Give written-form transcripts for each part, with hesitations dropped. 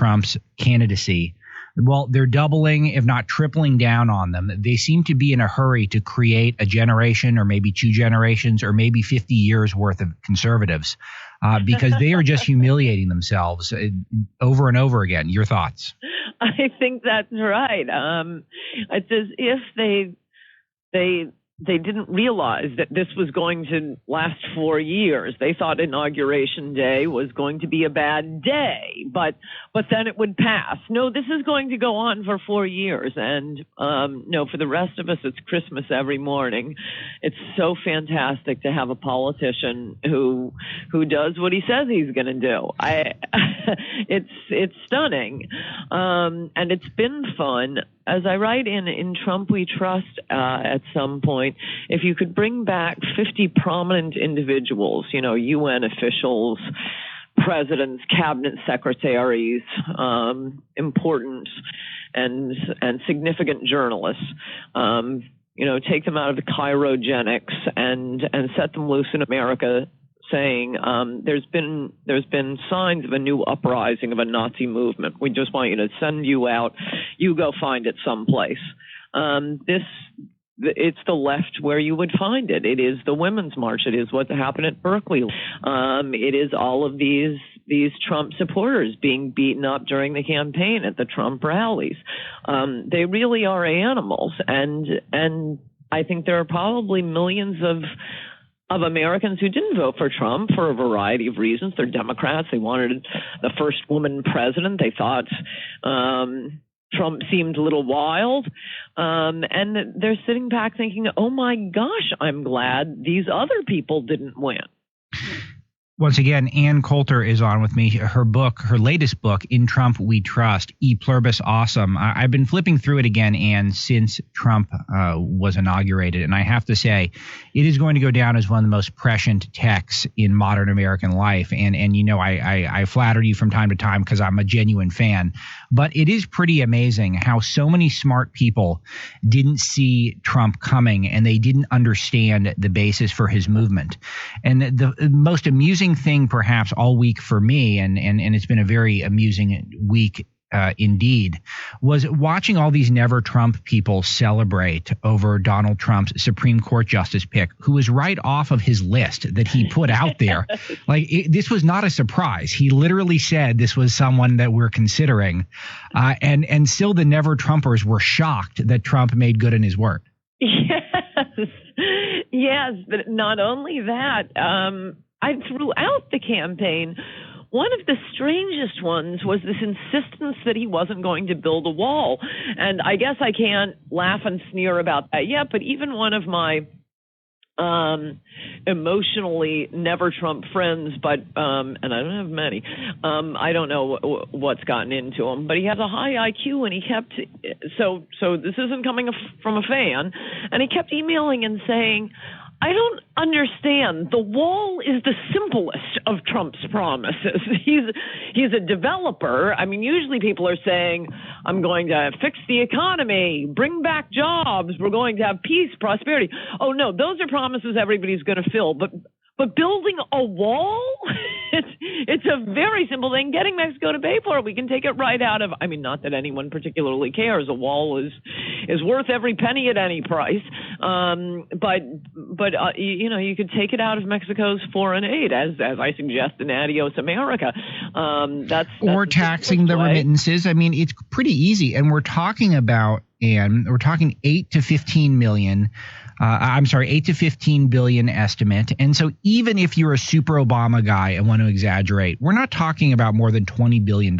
Trump's candidacy, well, they're doubling, if not tripling down on them. They seem to be in a hurry to create a generation or maybe 2 generations or maybe 50 years worth of conservatives because they are just humiliating themselves over and over again. Your thoughts? I think that's right. It's as if they didn't realize that this was going to last 4 years. They thought Inauguration Day was going to be a bad day, but then it would pass. No, this is going to go on for 4 years. And no, for the rest of us, it's Christmas every morning. It's so fantastic to have a politician who does what he says he's going to do. It's stunning. And it's been fun. As I write in Trump We Trust at some point, if you could bring back 50 prominent individuals, UN officials, presidents, cabinet secretaries, important and significant journalists, take them out of the chirogenics and set them loose in America, saying there's been signs of a new uprising of a Nazi movement. We just want you to send you out. You go find it someplace. It's the left where you would find it. It is the Women's March. It is what happened at Berkeley. It is all of these Trump supporters being beaten up during the campaign at the Trump rallies. They really are animals, and I think there are probably millions of Americans who didn't vote for Trump for a variety of reasons. They're Democrats. They wanted the first woman president. They thought Trump seemed a little wild. And they're sitting back thinking, oh my gosh, I'm glad these other people didn't win. Once again, Ann Coulter is on with me. Her latest book, In Trump We Trust, E Pluribus Awesome. I've been flipping through it again, Ann, since Trump was inaugurated. And I have to say, it is going to go down as one of the most prescient texts in modern American life. And I flatter you from time to time because I'm a genuine fan. But it is pretty amazing how so many smart people didn't see Trump coming and they didn't understand the basis for his movement. And the most amusing thing perhaps all week for me, and it's been a very amusing week indeed, was watching all these Never Trump people celebrate over Donald Trump's Supreme Court justice pick, who was right off of his list that he put out there. This was not a surprise. He literally said this was someone that we're considering, and still the Never Trumpers were shocked that Trump made good on his word. Yes, but not only that, throughout the campaign, one of the strangest ones was this insistence that he wasn't going to build a wall. And I guess I can't laugh and sneer about that yet, but even one of my emotionally never Trump friends, but and I don't have many, I don't know what's gotten into him, but he has a high IQ, and he kept, so this isn't coming from a fan, and he kept emailing and saying, I don't understand. The wall is the simplest of Trump's promises. He's a developer. I mean, usually people are saying, I'm going to fix the economy, bring back jobs, we're going to have peace, prosperity. Oh, no, those are promises everybody's going to fill. But building a wall, it's a very simple thing. Getting Mexico to pay for it, we can take it right out of, I mean, not that anyone particularly cares. A wall is worth every penny at any price. But you could take it out of Mexico's foreign aid, as I suggest in Adios America. That's or taxing the remittances. I mean, it's pretty easy. And we're talking about, and we're talking 8 to 15 million. 8 to 15 billion estimate. And so even if you're a super Obama guy and want to exaggerate, we're not talking about more than $20 billion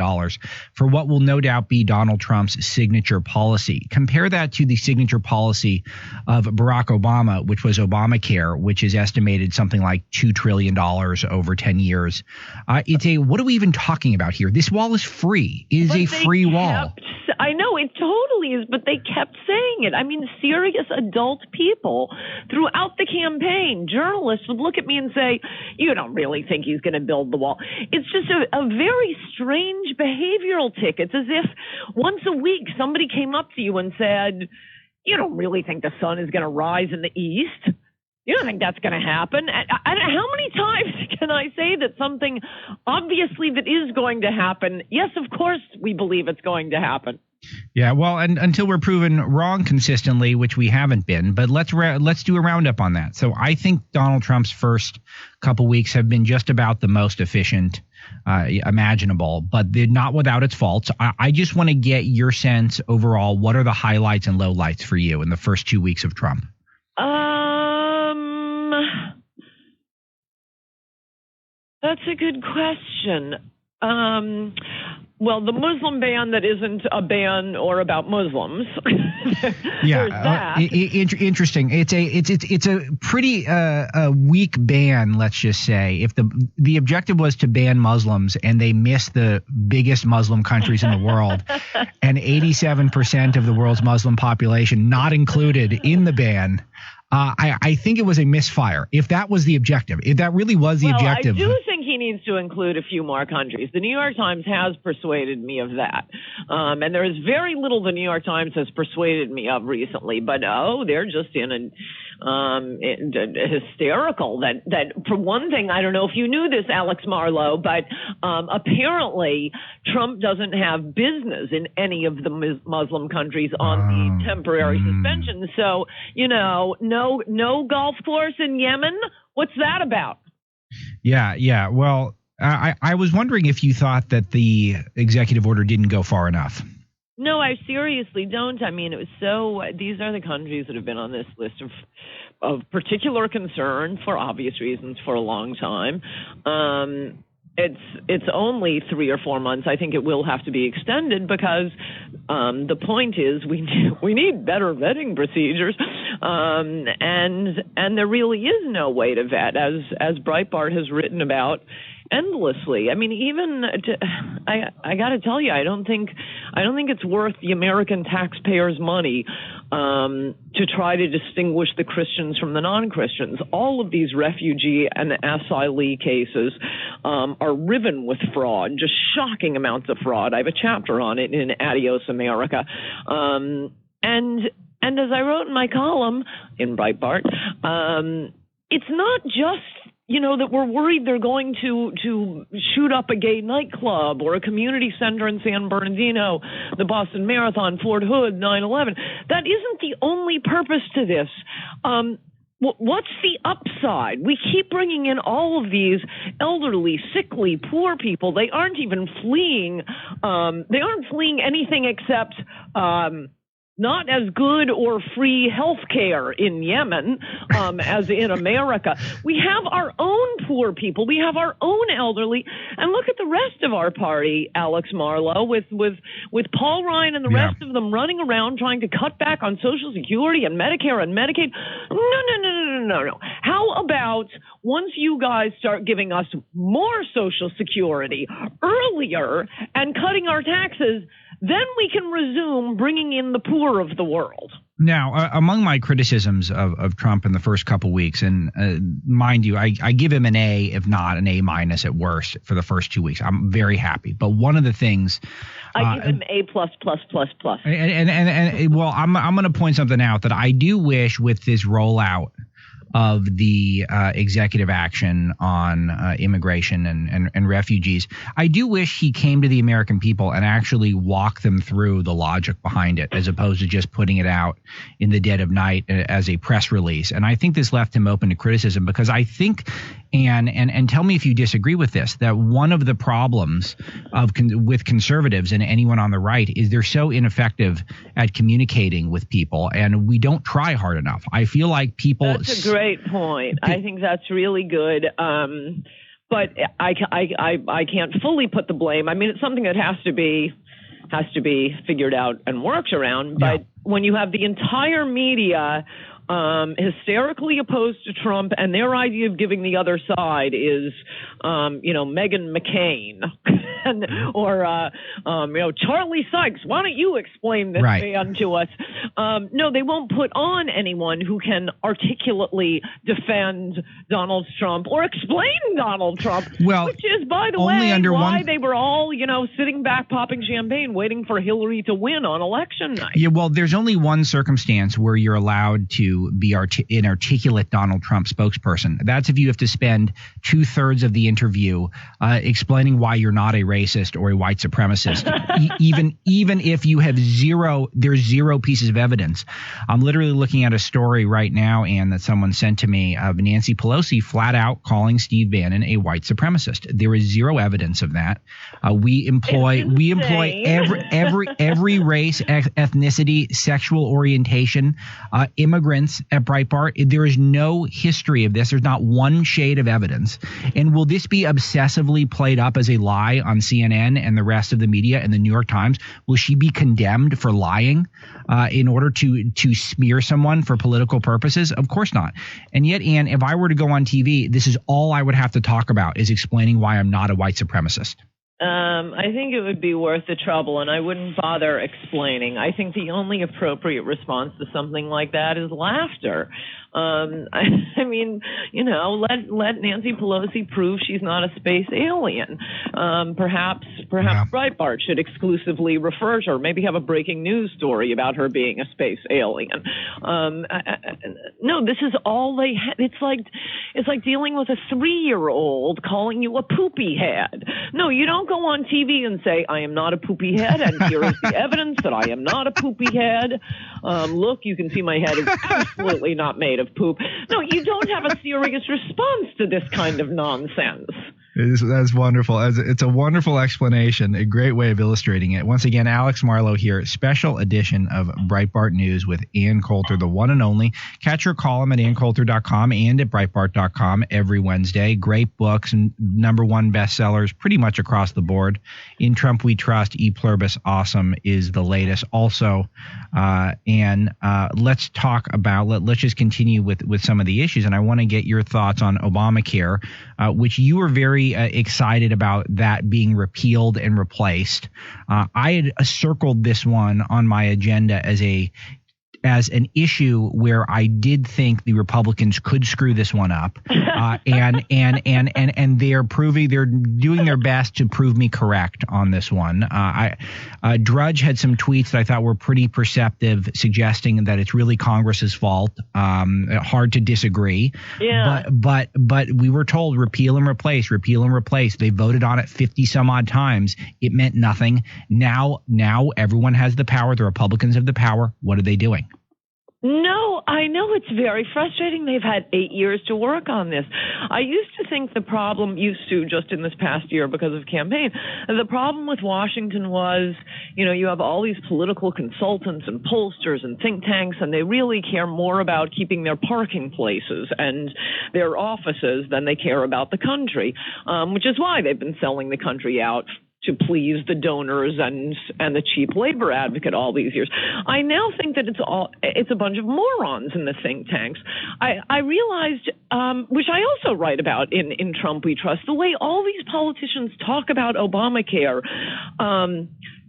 for what will no doubt be Donald Trump's signature policy. Compare that to the signature policy of Barack Obama, which was Obamacare, which is estimated something like $2 trillion over 10 years. What are we even talking about here? This wall is free. It is a free wall. I know it totally is, but they kept saying it. I mean, serious adult people throughout the campaign, journalists would look at me and say, you don't really think he's going to build the wall. It's just a very strange behavioral tick. It's as if once a week somebody came up to you and said, you don't really think the sun is going to rise in the east. You don't think that's going to happen? How many times can I say that something obviously that is going to happen? Yes, of course we believe it's going to happen. Yeah, well, and until we're proven wrong consistently, which we haven't been, but let's do a roundup on that. So I think Donald Trump's first couple weeks have been just about the most efficient imaginable, but they're not without its faults. I just want to get your sense overall. What are the highlights and lowlights for you in the first 2 weeks of Trump? That's a good question. Well, the Muslim ban that isn't a ban or about Muslims. Yeah, interesting. It's a pretty weak ban, let's just say. If the objective was to ban Muslims and they missed the biggest Muslim countries in the world, and 87% of the world's Muslim population not included in the ban. I think it was a misfire. If that was the objective, if that really was the objective. I do think he needs to include a few more countries. The New York Times has persuaded me of that. And there is very little the New York Times has persuaded me of recently. But, they're just in hysterical. That for one thing, I don't know if you knew this, Alex Marlowe, but apparently Trump doesn't have business in any of the Muslim countries on the temporary suspension. So, no golf course in Yemen. What's that about? Yeah. Well, I was wondering if you thought that the executive order didn't go far enough. No, I seriously don't. I mean, it was these are the countries that have been on this list of particular concern for obvious reasons for a long time. It's only 3 or 4 months. I think it will have to be extended because the point is we need better vetting procedures, and there really is no way to vet, as Breitbart has written about endlessly. I mean, I got to tell you, I don't think it's worth the American taxpayers' money to try to distinguish the Christians from the non-Christians. All of these refugee and asylee cases are riven with fraud, just shocking amounts of fraud. I have a chapter on it in Adios America. And as I wrote in my column in Breitbart, it's not just that we're worried they're going to shoot up a gay nightclub or a community center in San Bernardino, the Boston Marathon, Fort Hood, 9/11. That isn't the only purpose to this. What's the upside? We keep bringing in all of these elderly, sickly, poor people. They aren't even fleeing. They aren't fleeing anything except not as good or free health care in Yemen as in America. We have our own poor people. We have our own elderly. And look at the rest of our party, Alex Marlowe, with Paul Ryan and the rest of them running around trying to cut back on Social Security and Medicare and Medicaid. No. How about once you guys start giving us more Social Security earlier and cutting our taxes, then we can resume bringing in the poor of the world. Now, among my criticisms of Trump in the first couple weeks, and mind you, I give him an A, if not an A- at worst, for the first 2 weeks. I'm very happy. But one of the things I give him A++++. And well, I'm going to point something out that I do wish with this rollout of the executive action on immigration and refugees. I do wish he came to the American people and actually walked them through the logic behind it, as opposed to just putting it out in the dead of night as a press release. And I think this left him open to criticism because I think, and tell me if you disagree with this, that one of the problems with conservatives and anyone on the right is they're so ineffective at communicating with people, and we don't try hard enough. I feel like people. That's a great point. I think that's really good. But I can't fully put the blame. I mean, it's something that has to be figured out and worked around. But when you have the entire media hysterically opposed to Trump, and their idea of giving the other side is, Meghan McCain. or Charlie Sykes, why don't you explain this ban to us? No, they won't put on anyone who can articulately defend Donald Trump or explain Donald Trump, which is, by the way, why they were all, sitting back, popping champagne, waiting for Hillary to win on election night. Yeah, well, there's only one circumstance where you're allowed to be an articulate Donald Trump spokesperson. That's if you have to spend 2/3 of the interview explaining why you're not a racist or a white supremacist, even if you have there's zero pieces of evidence. I'm literally looking at a story right now, Ann, that someone sent to me of Nancy Pelosi flat out calling Steve Bannon a white supremacist. There is zero evidence of that. We employ every race, ethnicity, sexual orientation, immigrants at Breitbart. There is no history of this. There's not one shade of evidence. And will this be obsessively played up as a lie on CNN and the rest of the media and the New York Times? Will she be condemned for lying in order to smear someone for political purposes? Of course not. And yet, Ann, if I were to go on TV, this is all I would have to talk about is explaining why I'm not a white supremacist. I think it would be worth the trouble, and I wouldn't bother explaining. I think the only appropriate response to something like that is laughter. I mean, let Nancy Pelosi prove she's not a space alien. Perhaps Breitbart should exclusively refer to her, maybe have a breaking news story about her being a space alien. No, this is all they had. It's like dealing with a 3-year-old calling you a poopy head. No, you don't go on TV and say, I am not a poopy head, and here is the evidence that I am not a poopy head. Look, you can see my head is absolutely not made of poop. No, you don't have a serious response to this kind of nonsense. That's wonderful. It's a wonderful explanation, a great way of illustrating it. Once again, Alex Marlow here, special edition of Breitbart News with Ann Coulter, the one and only. Catch her column at anncoulter.com and at Breitbart.com every Wednesday. Great books and #1 bestsellers pretty much across the board. In Trump We Trust, E Pluribus Awesome is the latest. Also, let's talk about, let's just continue with some of the issues. And I want to get your thoughts on Obamacare, which you were very excited about that being repealed and replaced. I had circled this one on my agenda as an issue where I did think the Republicans could screw this one up, and they're doing their best to prove me correct on this one. Drudge had some tweets that I thought were pretty perceptive, suggesting that it's really Congress's fault. Hard to disagree. Yeah. But we were told repeal and replace. They voted on it 50 some odd times. It meant nothing. Now everyone has the power. The Republicans have the power. What are they doing? No, I know it's very frustrating. They've had 8 years to work on this. I used to think the problem just in this past year because of campaign, the problem with Washington was, you have all these political consultants and pollsters and think tanks, and they really care more about keeping their parking places and their offices than they care about the country, which is why they've been selling the country out to please the donors and the cheap labor advocate all these years. I now think that it's a bunch of morons in the think tanks. I realized, which I also write about in Trump We Trust, the way all these politicians talk about Obamacare.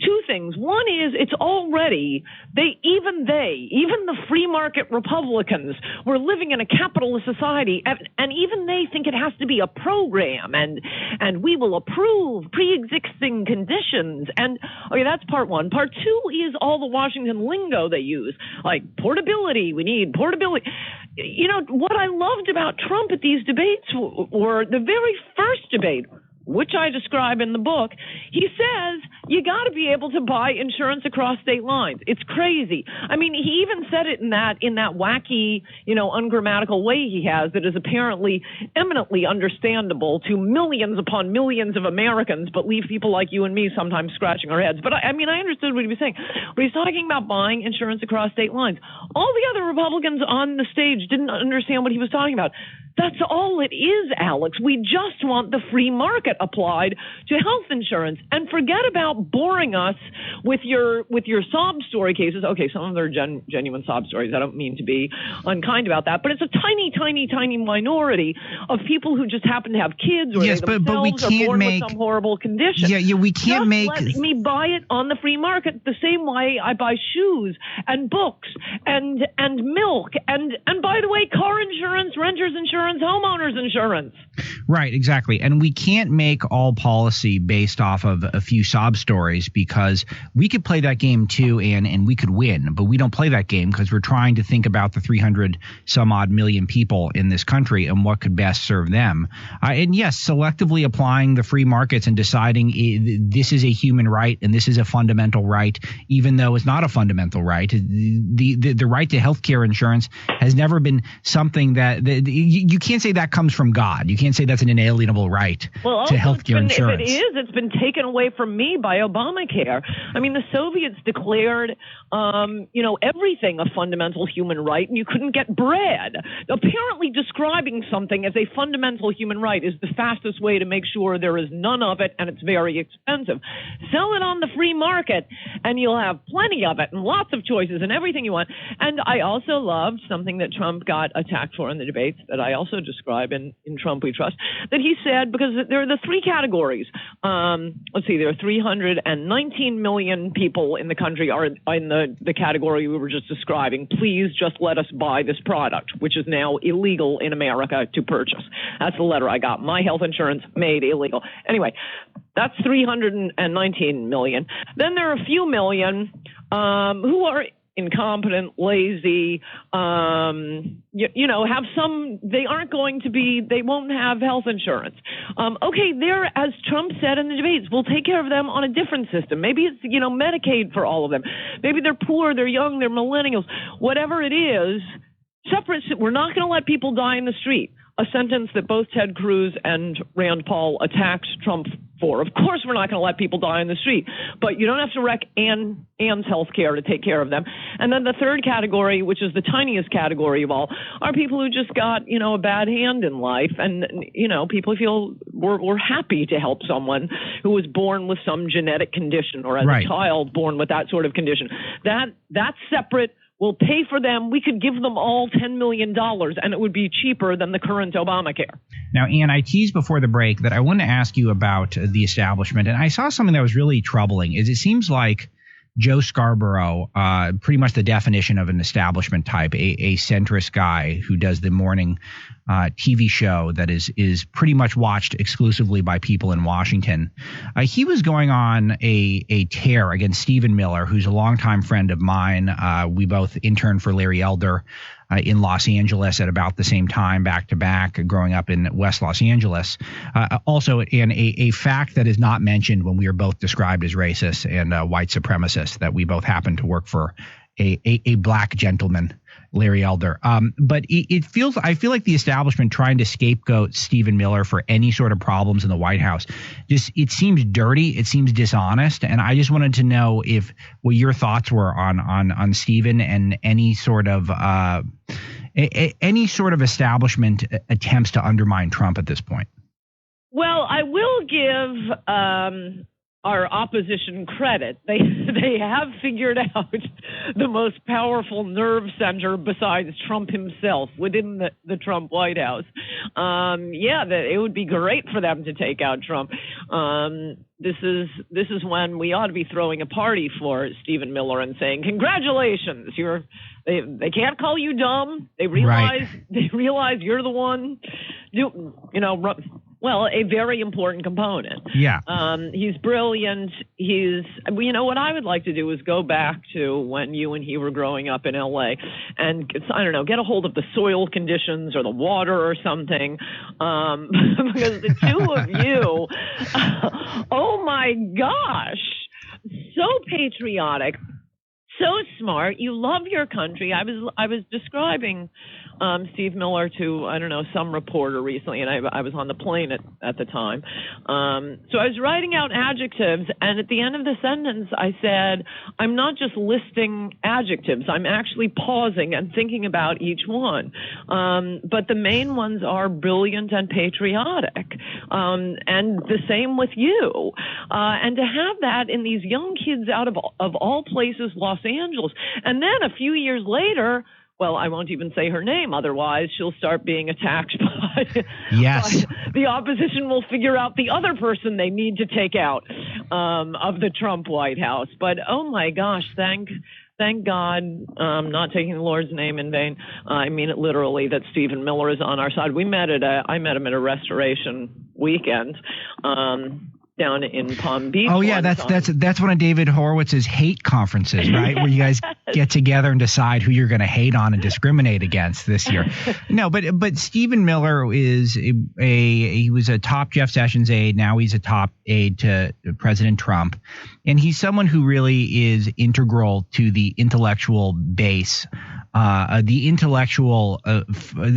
Two things. One is it's already, even the free market Republicans, we're living in a capitalist society, and even they think it has to be a program, and we will approve pre-existing conditions. And okay, that's part one. Part two is all the Washington lingo they use, like portability. We need portability. What I loved about Trump at these debates were the very first debate, which I describe in the book. He says you got to be able to buy insurance across state lines. It's crazy. I mean, he even said it in that wacky, ungrammatical way he has that is apparently eminently understandable to millions upon millions of Americans, but leave people like you and me sometimes scratching our heads. But I understood what he was saying. But he's talking about buying insurance across state lines. All the other Republicans on the stage didn't understand what he was talking about. That's all it is, Alex. We just want the free market applied to health insurance, and forget about boring us with your sob story cases. Okay, some of them are genuine sob stories. I don't mean to be unkind about that, but it's a tiny, tiny, tiny minority of people who just happen to have kids, or yes, they themselves but we can't are born make with some horrible condition. Yeah, we can't just make. Let me buy it on the free market the same way I buy shoes and books and milk and by the way, car insurance, renters insurance, homeowners insurance. Right, exactly. And we can't make all policy based off of a few sob stories, because we could play that game too, and we could win, but we don't play that game because we're trying to think about the 300 some odd million people in this country and what could best serve them. And yes, selectively applying the free markets and deciding this is a human right and this is a fundamental right, even though it's not a fundamental right. The right to health care insurance has never been something that you can't say that comes from God. You can't say that's an inalienable right to health care insurance. If it is, it's been taken away from me by Obamacare. I mean, the Soviets declared, everything a fundamental human right, and you couldn't get bread. Apparently, describing something as a fundamental human right is the fastest way to make sure there is none of it, and it's very expensive. Sell it on the free market, and you'll have plenty of it and lots of choices and everything you want. And I also loved something that Trump got attacked for in the debates that I also describe in Trump We Trust, that he said, because there are the three categories. Let's see, there are 319 million people in the country are in the category we were just describing. Please just let us buy this product, which is now illegal in America to purchase. That's the letter I got. My health insurance made illegal. Anyway, that's 319 million. Then there are a few million who are incompetent, lazy, they won't have health insurance. Okay, there, as Trump said in the debates, we'll take care of them on a different system. Maybe it's, Medicaid for all of them. Maybe they're poor, they're young, they're millennials. Whatever it is, we're not going to let people die in the street. A sentence that both Ted Cruz and Rand Paul attacked Trump for. Of course, we're not going to let people die in the street, but you don't have to wreck Ann's health care to take care of them. And then the third category, which is the tiniest category of all, are people who just got, a bad hand in life. And, people feel we're happy to help someone who was born with some genetic condition, or as a child born with that sort of condition. That's separate. We'll pay for them. We could give them all $10 million, and it would be cheaper than the current Obamacare. Now, Ann, I teased before the break that I wanted to ask you about the establishment, and I saw something that was really troubling. It seems like Joe Scarborough, pretty much the definition of an establishment type, a centrist guy who does the morning TV show that is pretty much watched exclusively by people in Washington. He was going on a tear against Stephen Miller, who's a longtime friend of mine. We both interned for Larry Elder in Los Angeles at about the same time, back to back, growing up in West Los Angeles. Also, in a fact that is not mentioned when we are both described as racist and white supremacists, that we both happen to work for a black gentleman, Larry Elder. But I feel like the establishment trying to scapegoat Stephen Miller for any sort of problems in the White House, it seems dirty. It seems dishonest. And I just wanted to know what your thoughts were on Stephen and any sort of establishment attempts to undermine Trump at this point. Well, I will give our opposition credit. They have figured out the most powerful nerve center besides Trump himself within the Trump White House. It would be great for them to take out Trump. This is when we ought to be throwing a party for Stephen Miller and saying, congratulations, they can't call you dumb. They realize you're the one a very important component. Yeah. He's brilliant. What I would like to do is go back to when you and he were growing up in LA and, get a hold of the soil conditions or the water or something. Because the two of you, oh my gosh, so patriotic, so smart. You love your country. I was describing Steve Miller to, I don't know, some reporter recently, and I was on the plane at the time. So I was writing out adjectives, and at the end of the sentence, I said, I'm not just listing adjectives. I'm actually pausing and thinking about each one. But the main ones are brilliant and patriotic, and the same with you. And to have that in these young kids out of all places, Los Angeles, and then a few years later, well, I won't even say her name, otherwise she'll start being attacked by, yes. by the opposition will figure out the other person they need to take out of the Trump White House. But oh my gosh, thank God, not taking the Lord's name in vain. I mean it literally, that Stephen Miller is on our side. I met him at a restoration weekend. Down in Palm Beach. Oh yeah, that's one of David Horowitz's hate conferences, right? Where you guys get together and decide who you're going to hate on and discriminate against this year. No, but Stephen Miller he was a top Jeff Sessions aide. Now he's a top aide to President Trump, and he's someone who really is integral to the intellectual base, the intellectual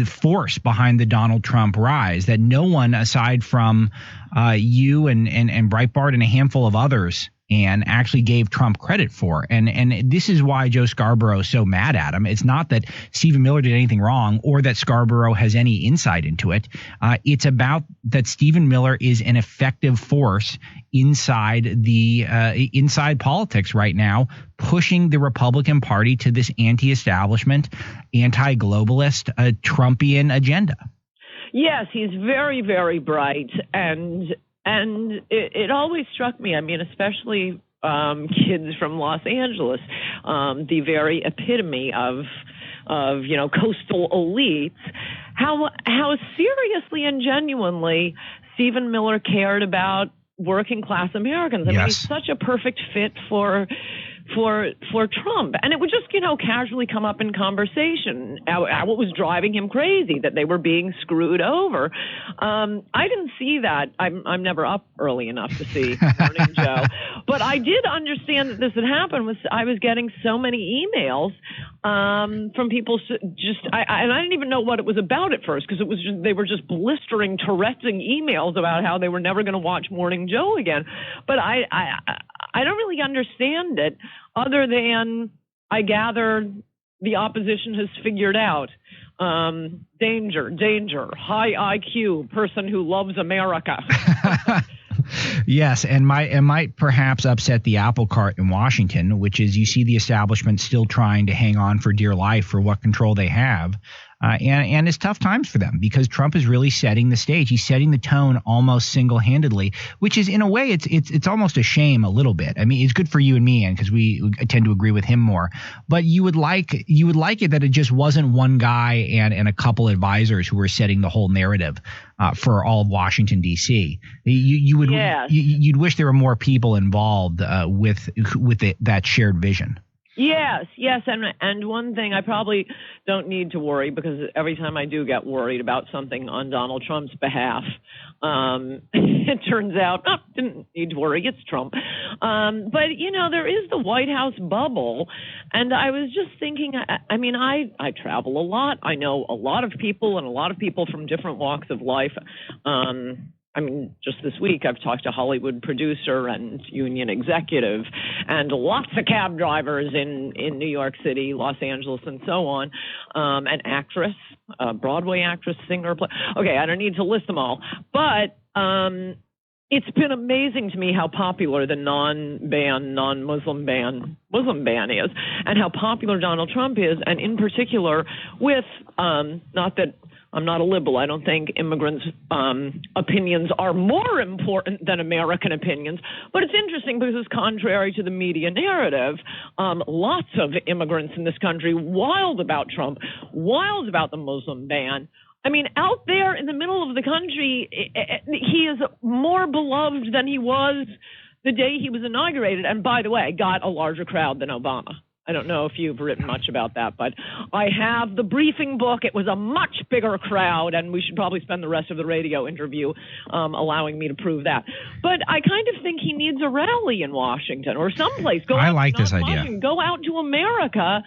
force behind the Donald Trump rise that no one aside from you and Breitbart and a handful of others and actually gave Trump credit for. And this is why Joe Scarborough is so mad at him. It's not that Stephen Miller did anything wrong or that Scarborough has any insight into it. It's about that Stephen Miller is an effective force inside politics right now, pushing the Republican Party to this anti-establishment, anti-globalist, Trumpian agenda. Yes, he's very, very bright, and it always struck me. I mean, especially kids from Los Angeles, the very epitome of coastal elites. How seriously and genuinely Stephen Miller cared about working class Americans. I mean, he's such a perfect fit for Trump. And it would just, casually come up in conversation. What was driving him crazy, that they were being screwed over. I didn't see that. I'm never up early enough to see Morning Joe. But I did understand that this had happened. I was getting so many emails from people and I didn't even know what it was about at first, because they were just blistering, Tourette'ing emails about how they were never going to watch Morning Joe again. But I don't really understand it, other than I gather the opposition has figured out danger, high IQ, person who loves America. Yes, and might perhaps upset the apple cart in Washington, which is you see the establishment still trying to hang on for dear life for what control they have. And it's tough times for them because Trump is really setting the stage. He's setting the tone almost single-handedly, which is, in a way, it's almost a shame a little bit. I mean, it's good for you and me, and because we tend to agree with him more. But you would like it that it just wasn't one guy and a couple advisors who were setting the whole narrative for all of Washington, D.C. You'd wish there were more people involved with that shared vision. Yes, and one thing I probably don't need to worry, because every time I do get worried about something on Donald Trump's behalf, it turns out, didn't need to worry, it's Trump. But, there is the White House bubble, and I was just thinking, I travel a lot. I know a lot of people, and a lot of people from different walks of life. Just this week, I've talked to Hollywood producer and union executive and lots of cab drivers in New York City, Los Angeles, and so on. An actress, a Broadway actress, singer. Okay, I don't need to list them all. But it's been amazing to me how popular the non-Muslim ban is, and how popular Donald Trump is, and in particular with, not that I'm not a liberal. I don't think immigrants' opinions are more important than American opinions. But it's interesting because, contrary to the media narrative, lots of immigrants in this country wild about Trump, wild about the Muslim ban. I mean, out there in the middle of the country, he is more beloved than he was the day he was inaugurated. And by the way, got a larger crowd than Obama. I don't know if you've written much about that, but I have the briefing book. It was a much bigger crowd, and we should probably spend the rest of the radio interview allowing me to prove that. But I kind of think he needs a rally in Washington or someplace. I like this idea. Go out to America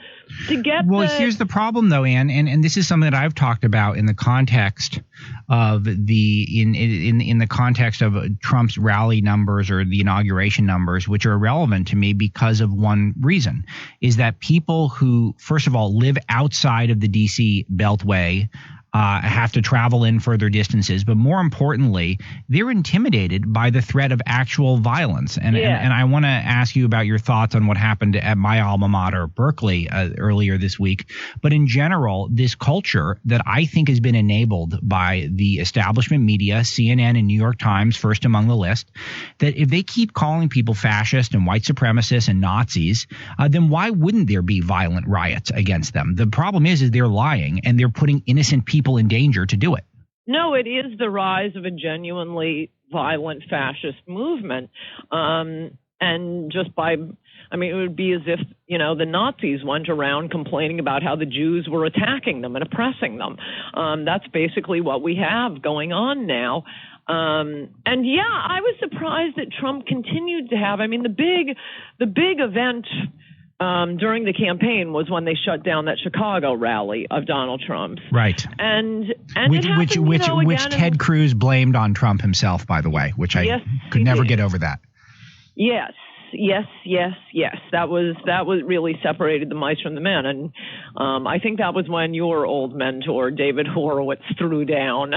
to get here's the problem, though, Ann, and this is something that I've talked about in the context of in the context of Trump's rally numbers or the inauguration numbers, which are irrelevant to me because of one reason, is that people who, first of all, live outside of the D.C. Beltway have to travel in further distances. But more importantly, they're intimidated by the threat of actual violence. And I want to ask you about your thoughts on what happened at my alma mater, Berkeley, earlier this week. But in general, this culture that I think has been enabled by the establishment media, CNN and New York Times, first among the list, that if they keep calling people fascist and white supremacists and Nazis, then why wouldn't there be violent riots against them? The problem is they're lying and they're putting innocent people in danger to do it. No, it is the rise of a genuinely violent fascist movement. And just it would be as if, the Nazis went around complaining about how the Jews were attacking them and oppressing them. That's basically what we have going on now. I was surprised that Trump continued to have, the big event during the campaign was when they shut down that Chicago rally of Donald Trump's. Right. And which Ted Cruz blamed on Trump himself, by the way, which I could never get over that. Yes. That was really separated the mice from the men. And I think that was when your old mentor, David Horowitz, threw down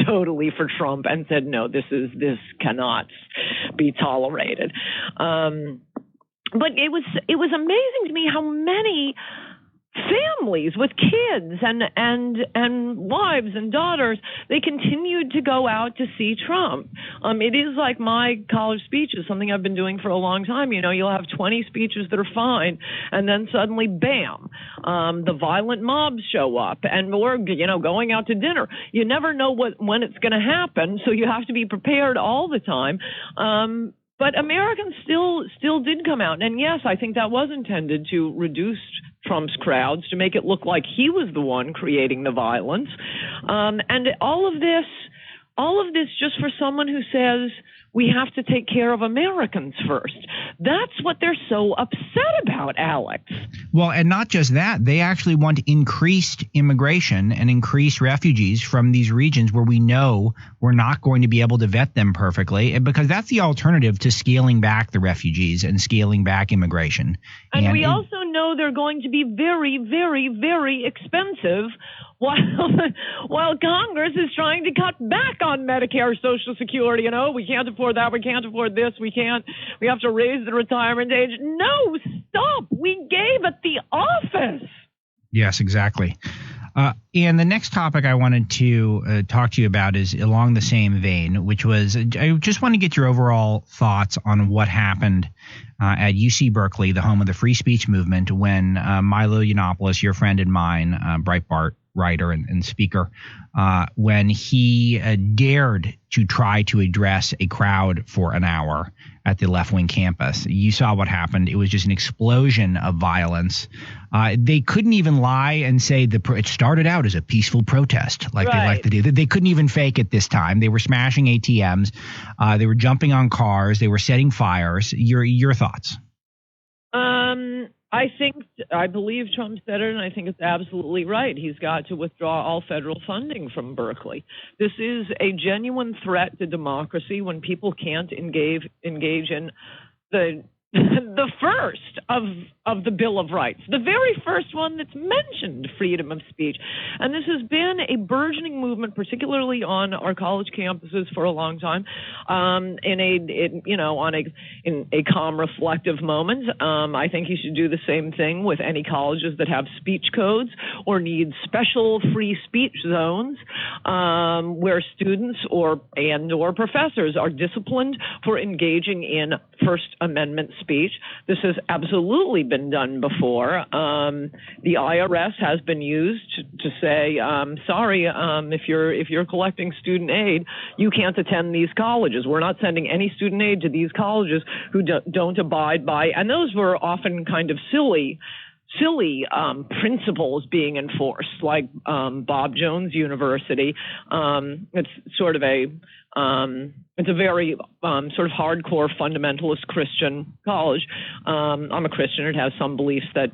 totally for Trump and said, no, this cannot be tolerated. But it was amazing to me how many families with kids and wives and daughters, they continued to go out to see Trump. It is like my college speeches, something I've been doing for a long time. You'll have 20 speeches that are fine, and then suddenly, bam, the violent mobs show up, and we're going out to dinner. You never know when it's going to happen, so you have to be prepared all the time. But Americans still did come out. And yes, I think that was intended to reduce Trump's crowds, to make it look like he was the one creating the violence. And all of this just for someone who says we have to take care of Americans first. That's what they're so upset about, Alex. Well, and not just that, they actually want increased immigration and increased refugees from these regions where we know we're not going to be able to vet them perfectly, because that's the alternative to scaling back the refugees and scaling back immigration. And we also know they're going to be very, very, very expensive while Congress is trying to cut back on Medicare, Social Security. We can't afford that. We can't afford this. We have to raise the retirement age. No, stop. We gave at the office. Yes, exactly. And the next topic I wanted to talk to you about is along the same vein, which was I just want to get your overall thoughts on what happened at UC Berkeley, the home of the free speech movement, when Milo Yiannopoulos, your friend and mine, Breitbart writer and speaker, when he dared to try to address a crowd for an hour at the left-wing campus. You saw what happened. It was just an explosion of violence. They couldn't even lie and say it started out as a peaceful protest like they like to do. They couldn't even fake it this time. They were smashing ATMs. They were jumping on cars. They were setting fires. Your thoughts? I believe Trump said it, and I think it's absolutely right. He's got to withdraw all federal funding from Berkeley. This is a genuine threat to democracy when people can't engage in the first of the Bill of Rights, the very first one that's mentioned freedom of speech. And this has been a burgeoning movement, particularly on our college campuses for a long time, in a calm, reflective moment. I think you should do the same thing with any colleges that have speech codes or need special free speech zones, where students or professors are disciplined for engaging in First Amendment speech. This has absolutely been done before. The IRS has been used to say, sorry, if you're collecting student aid, you can't attend these colleges. We're not sending any student aid to these colleges who don't abide by. And those were often kind of silly silly principles being enforced, like Bob Jones University. It's sort of it's a very sort of hardcore fundamentalist Christian college. I'm a Christian. It has some beliefs that,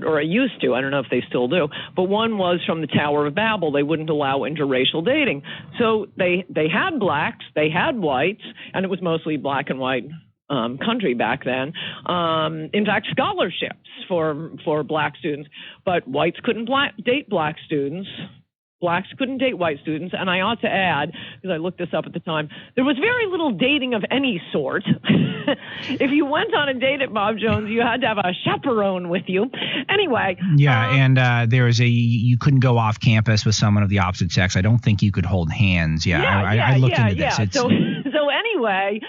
or I used to, I don't know if they still do, but one was from the Tower of Babel. They wouldn't allow interracial dating. So they had blacks, they had whites, and it was mostly black and white country back then. In fact, scholarships for black students, but whites couldn't date black students. Blacks couldn't date white students. And I ought to add, because I looked this up at the time, there was very little dating of any sort. If you went on a date at Bob Jones, you had to have a chaperone with you. Anyway. Yeah, and there was you couldn't go off campus with someone of the opposite sex. I don't think you could hold hands. I looked into this. Yeah. So anyway,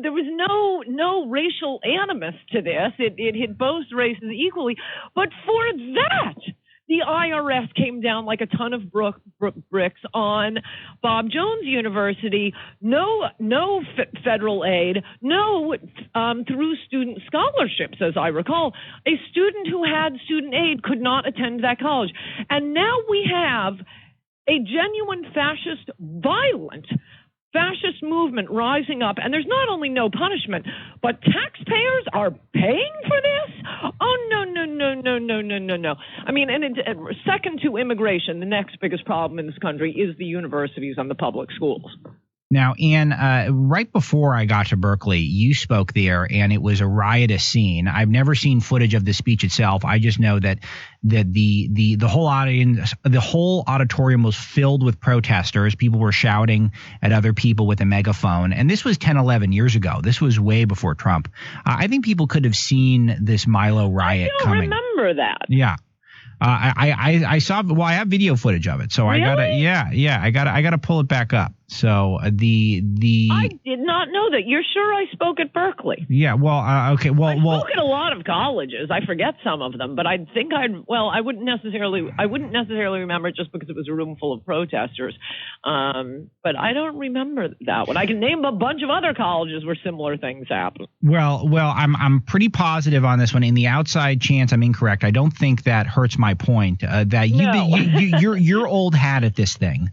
there was no racial animus to this. It hit both races equally. But for that, the IRS came down like a ton of bricks on Bob Jones University. No federal aid, no through student scholarships, as I recall. A student who had student aid could not attend that college. And now we have a genuine violent fascist movement rising up, and there's not only no punishment, but taxpayers are paying for this? Oh, no. I mean, and second to immigration, the next biggest problem in this country is the universities and the public schools. Now, Ann, right before I got to Berkeley, you spoke there, and it was a riotous scene. I've never seen footage of the speech itself. I just know that the whole audience, the whole auditorium was filled with protesters. People were shouting at other people with a megaphone. And this was 10, 11 years ago. This was way before Trump. I think people could have seen this Milo riot coming. I don't remember that. Yeah. I saw. Well, I have video footage of it, so really? I gotta pull it back up. So I did not know that. You're sure I spoke at Berkeley? Yeah. Well, okay. Well, I spoke at a lot of colleges. I forget some of them, but I think I wouldn't necessarily remember it just because it was a room full of protesters. But I don't remember that one. I can name a bunch of other colleges where similar things happened. Well, I'm pretty positive on this one. In the outside chance I'm incorrect, I don't think that hurts my point. That you're old hat at this thing,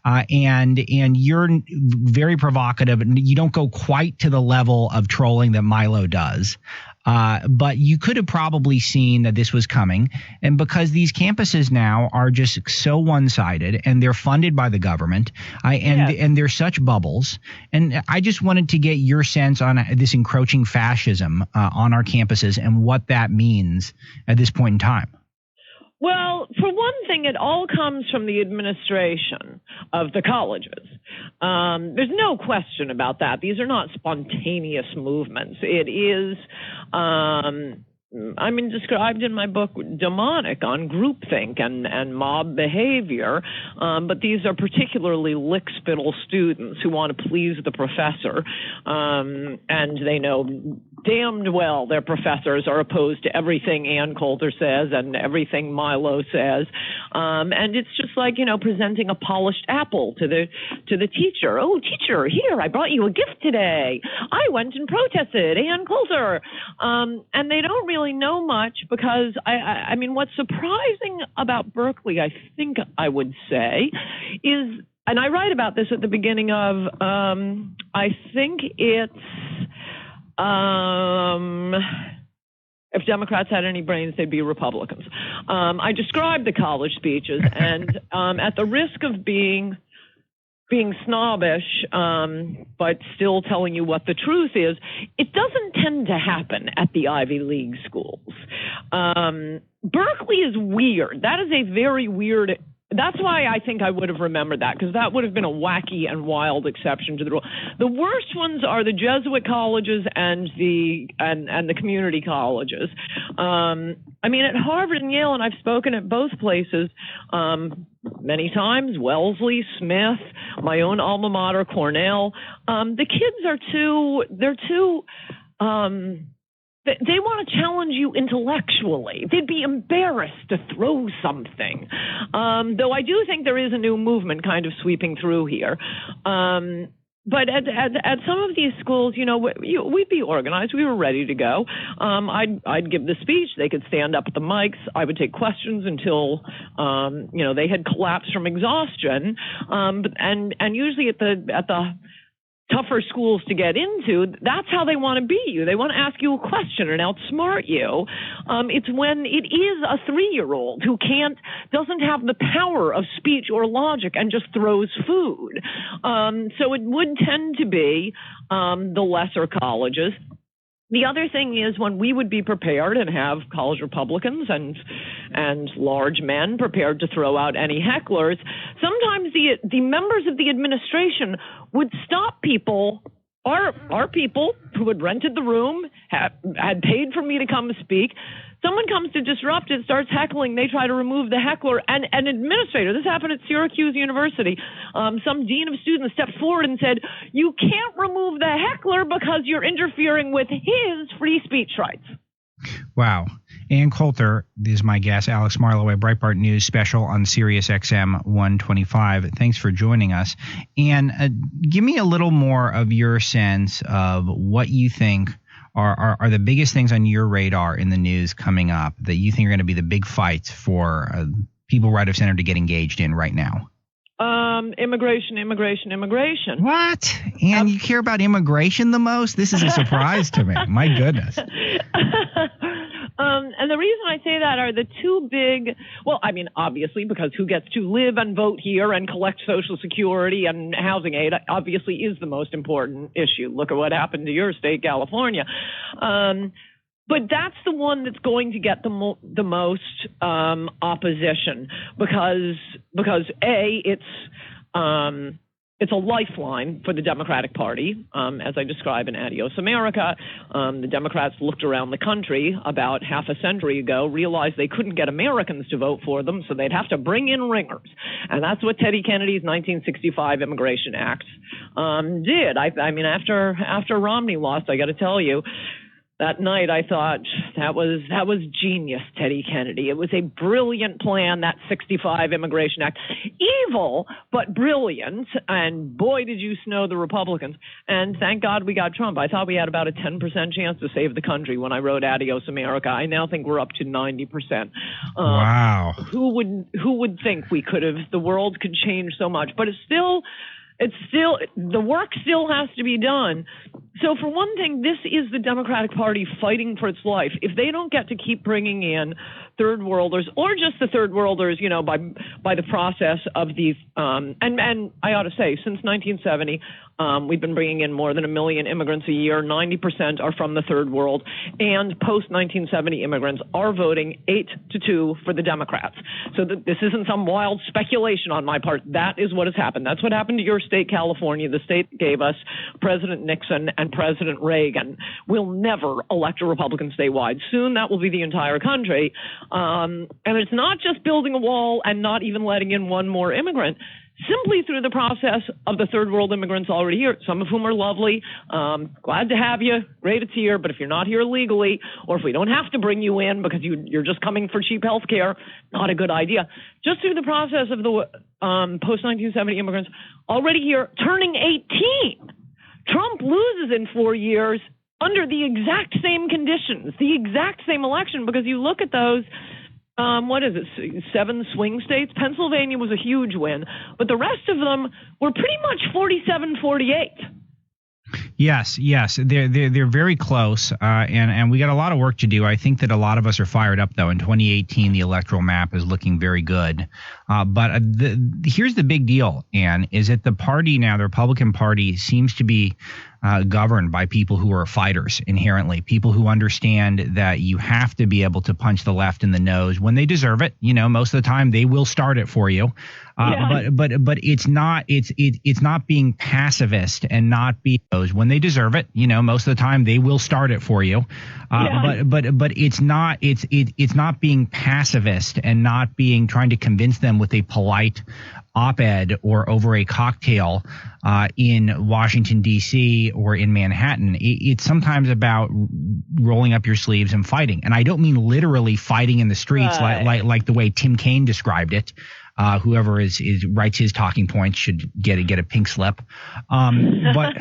and you're very provocative, and you don't go quite to the level of trolling that Milo does. But you could have probably seen that this was coming. And because these campuses now are just so one-sided and they're funded by the government, and they're such bubbles. And I just wanted to get your sense on this encroaching fascism on our campuses and what that means at this point in time. Well, for one thing, it all comes from the administration of the colleges. There's no question about that. These are not spontaneous movements. It is, described in my book, demonic on groupthink and mob behavior. But these are particularly lickspittle students who want to please the professor. And they know damned well their professors are opposed to everything Ann Coulter says and everything Milo says. And it's just like, presenting a polished apple to the teacher. Oh, teacher, here, I brought you a gift today. I went and protested Ann Coulter. And they don't really know much because, I mean, what's surprising about Berkeley, I think I would say, is, and I write about this at the beginning of, I think it's, if Democrats had any brains, they'd be Republicans. I described the college speeches, and at the risk of being snobbish, but still telling you what the truth is, it doesn't tend to happen at the Ivy League schools. Berkeley is weird. That is a very weird. That's why I think I would have remembered that, because that would have been a wacky and wild exception to the rule. The worst ones are the Jesuit colleges and the community colleges. I mean, at Harvard and Yale, and I've spoken at both places many times, Wellesley, Smith, my own alma mater, Cornell. The kids are too they want to challenge you intellectually. They'd be embarrassed to throw something. Though I do think there is a new movement kind of sweeping through here. But at some of these schools, we'd be organized. We were ready to go. I'd give the speech. They could stand up at the mics. I would take questions until, they had collapsed from exhaustion. And usually at the tougher schools to get into, that's how they want to be you. They want to ask you a question and outsmart you. It's when it is a 3-year-old who doesn't have the power of speech or logic and just throws food. So it would tend to be the lesser colleges. The other thing is when we would be prepared and have college Republicans and large men prepared to throw out any hecklers, sometimes the members of the administration would stop people, our people who had rented the room, had paid for me to come speak. Someone comes to disrupt it, starts heckling. They try to remove the heckler. And an administrator, this happened at Syracuse University, some dean of students stepped forward and said, you can't remove the heckler because you're interfering with his free speech rights. Wow. Ann Coulter is my guest. Alex Marlowe, a Breitbart News special on Sirius XM 125. Thanks for joining us. And give me a little more of your sense of what you think are the biggest things on your radar in the news coming up that you think are going to be the big fights for people right of center to get engaged in right now? Immigration. What? And you care about immigration the most? This is a surprise to me. My goodness. And the reason I say that are the two big, obviously, because who gets to live and vote here and collect Social Security and housing aid obviously is the most important issue. Look at what happened to your state, California. But that's the one that's going to get the most opposition because A, it's a lifeline for the Democratic Party, as I describe in Adios America. The Democrats looked around the country about half a century ago, realized they couldn't get Americans to vote for them, so they'd have to bring in ringers. And that's what Teddy Kennedy's 1965 Immigration Act did. After Romney lost, I got to tell you, that night, I thought that was genius, Teddy Kennedy. It was a brilliant plan, that 65 Immigration Act. Evil, but brilliant. And boy, did you snow the Republicans. And thank God we got Trump. I thought we had about a 10% chance to save the country when I wrote Adios America. I now think we're up to 90%. Wow. Who would think we could have? The world could change so much. But it's still the work still has to be done. So for one thing, this is the Democratic Party fighting for its life. If they don't get to keep bringing in third worlders or just the third worlders, by the process of these, and I ought to say, since 1970, we've been bringing in more than 1 million immigrants a year. 90% are from the third world, and post 1970 immigrants are voting 8-2 for the Democrats. So this isn't some wild speculation on my part. That is what has happened. That's what happened to your state, California. The state that gave us President Nixon and President Reagan. We'll never elect a Republican statewide. Soon that will be the entire country. And it's not just building a wall and not even letting in one more immigrant. Simply through the process of the third world immigrants already here, some of whom are lovely. Glad to have you. Great it's here. But if you're not here legally, or if we don't have to bring you in because you're just coming for cheap health care, not a good idea. Just through the process of the post-1970 immigrants already here, turning 18. Trump loses in 4 years under the exact same conditions, the exact same election, because you look at those, 7 swing states? Pennsylvania was a huge win, but the rest of them were pretty much 47-48. Yes, they're very close, and we got a lot of work to do. I think that a lot of us are fired up, though. In 2018, the electoral map is looking very good. But here's the big deal, Ann, is that the party now, the Republican Party, seems to be governed by people who are fighters inherently, people who understand that you have to be able to punch the left in the nose when they deserve it. Most of the time they will start it for you. But it's not being pacifist and not being those when they deserve it. Most of the time they will start it for you. But it's not being pacifist and not being trying to convince them with a polite op-ed or over a cocktail in Washington, D.C. or in Manhattan. It's sometimes about rolling up your sleeves and fighting. And I don't mean literally fighting in the streets like the way Tim Kaine described it. Whoever writes his talking points should get a pink slip. But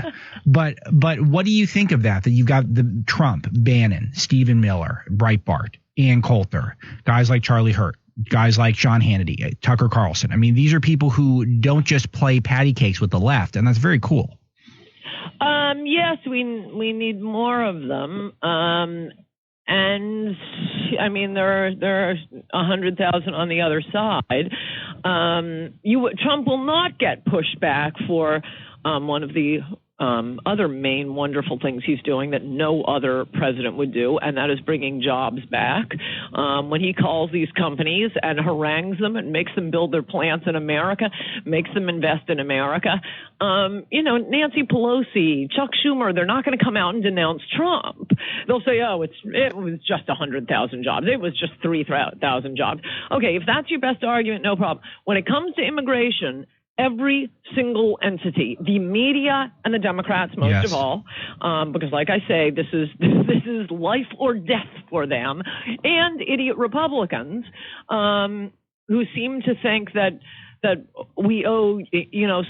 what do you think of that? That you've got the Trump, Bannon, Stephen Miller, Breitbart, Ann Coulter, guys like Charlie Hurt, guys like Sean Hannity, Tucker Carlson. I mean, these are people who don't just play patty cakes with the left, and that's very cool. Yes, we need more of them. And I mean, there are 100,000 on the other side. Trump will not get pushed back for one of the other main wonderful things he's doing that no other president would do, and that is bringing jobs back. When he calls these companies and harangues them and makes them build their plants in America, makes them invest in America. Nancy Pelosi, Chuck Schumer, they're not going to come out and denounce Trump. They'll say, oh, it was just 100,000 jobs. It was just 3,000 jobs. Okay, if that's your best argument, no problem. When it comes to immigration, every single entity, the media and the Democrats most of all, because like I say, this is life or death for them, and idiot Republicans who seem to think that we owe,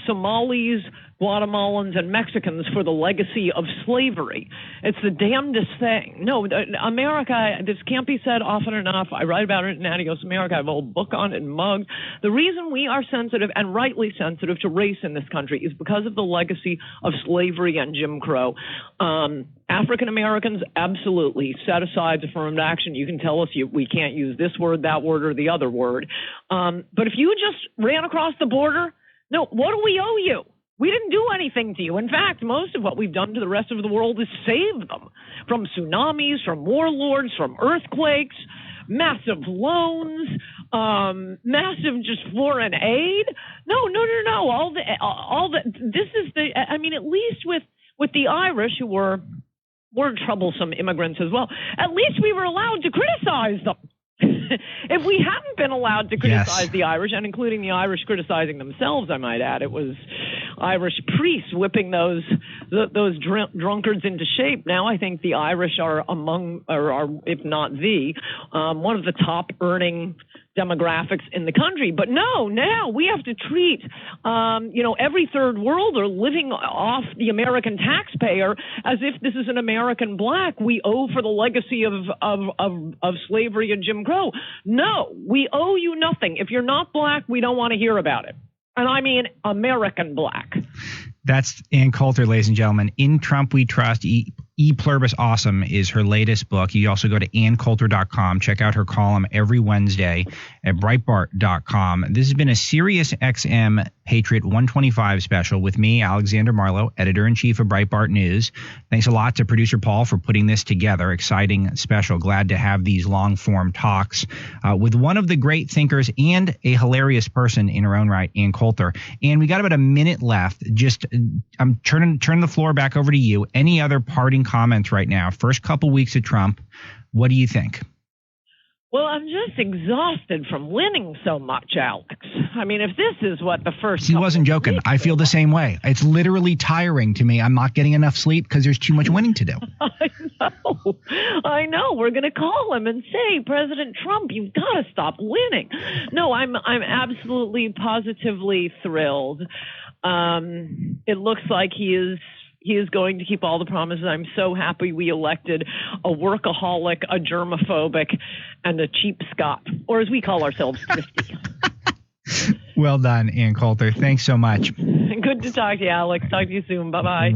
Somalis, Guatemalans, and Mexicans for the legacy of slavery. It's the damnedest thing. No, America, this can't be said often enough. I write about it in Adios America. I have a whole book on it and mugs. The reason we are sensitive, and rightly sensitive, to race in this country is because of the legacy of slavery and Jim Crow. African Americans, absolutely, set aside affirmative action. You can tell us we can't use this word, that word, or the other word. But if you just ran across the border, no, what do we owe you? We didn't do anything to you. In fact, most of what we've done to the rest of the world is save them from tsunamis, from warlords, from earthquakes, massive loans, massive just foreign aid. No. All the. This is at least with the Irish, who were troublesome immigrants as well, at least we were allowed to criticize them. If we hadn't been allowed to criticize the Irish, and including the Irish criticizing themselves, I might add, it was Irish priests whipping those drunkards into shape. Now I think the Irish are if not one of the top earning demographics in the country. But no, now we have to treat, every third worlder living off the American taxpayer as if this is an American black we owe for the legacy of slavery and Jim Crow. No, we owe you nothing. If you're not black, we don't want to hear about it. And I mean American black. That's Ann Coulter, ladies and gentlemen. In Trump We Trust. E Pluribus Awesome is her latest book. You also go to AnnCoulter.com. Check out her column every Wednesday at Breitbart.com. This has been a Sirius XM Patriot 125 special with me, Alexander Marlowe, editor-in-chief of Breitbart News. Thanks a lot to producer Paul for putting this together. Exciting special. Glad to have these long-form talks with one of the great thinkers and a hilarious person in her own right, Ann Coulter. And we got about a minute left. Just I'm turning the floor back over to you. Any other parting comments right now? First couple weeks of Trump, what do you think? Well, I'm just exhausted from winning so much, Alex. I mean, if this is what the first... He wasn't joking. I feel the same way. It's literally tiring to me. I'm not getting enough sleep because there's too much winning to do. I know. We're going to call him and say, President Trump, you've got to stop winning. No, I'm absolutely, positively thrilled. It looks like he is going to keep all the promises. I'm so happy we elected a workaholic, a germophobic, and a cheap Scot, or as we call ourselves, thrifty. Well done, Ann Coulter. Thanks so much. Good to talk to you, Alex. Talk to you soon. Bye-bye.